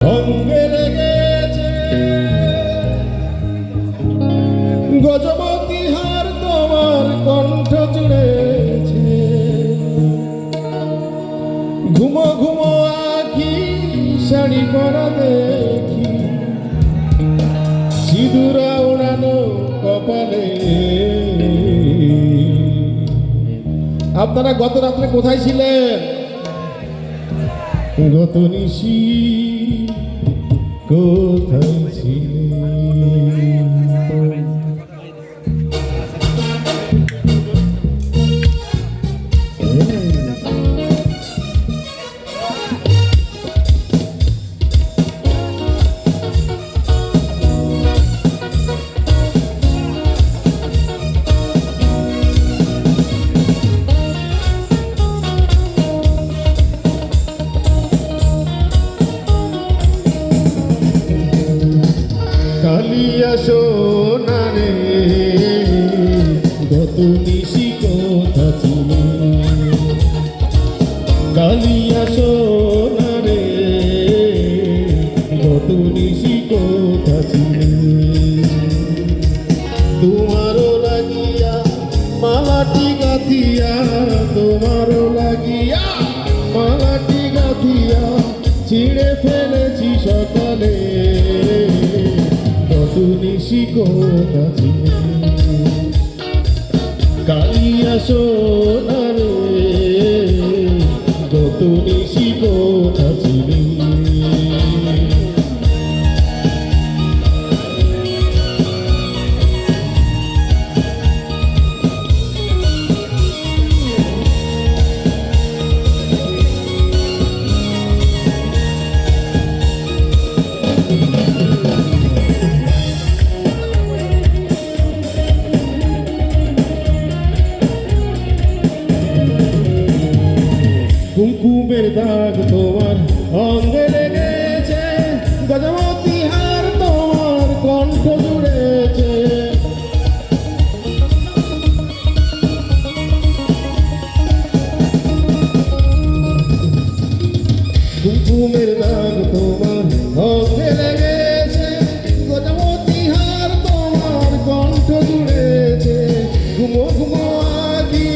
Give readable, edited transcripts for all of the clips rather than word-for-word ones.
অঙ্গে লেগেছে গজবতী হার, তোমার কণ্ঠ জুড়েছে ঘুমো ঘুমো আখি, শাড়ি পরা দেখি সিঁদুরা ওড়ানো কপালে। আপনারা গত রাত্রে কোথায় ছিলেন? গত নিশি কোথায় ছিলেন? কালিয়া সোনারে গত নিশি কোথা ছিলে? কালিয়া সোনারে গত নিশি কোথা ছিলে? তোমারও লাগিয়া মালাটি গাথিয়া, তোমারও লাগিয়া মালাটি গাথিয়া ছিঁড়ে ফেলেছি সকালে। গত নিশি কোথা ছিলে? কালিয়া সোনারে গত নিশি কোথা ছিলে? কুমকুমের দাগ তোমার অঙ্গে লেগেছে, গজবতী হার তোমার কণ্ঠ জুড়েছে। কুমকুমের দাগ তোমার অঙ্গে লেগেছে, গজবতী হার তোমার কণ্ঠ জুড়েছে। ঘুমো ঘুমো আখি,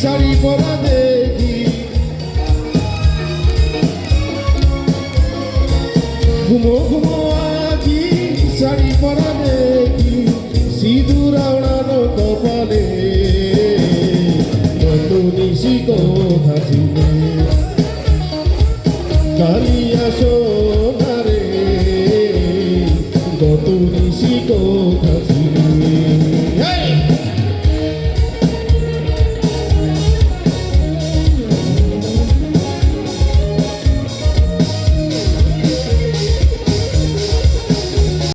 শাড়ি পরা দেখি ঘুমো ঘুমো আখি, শাড়ি পরা দেখি সিঁদুর ওড়ানো কপালে। গত নিশি কোথা ছিলে? কালিয়া সোনারে গত নিশি কোথা ছিলে?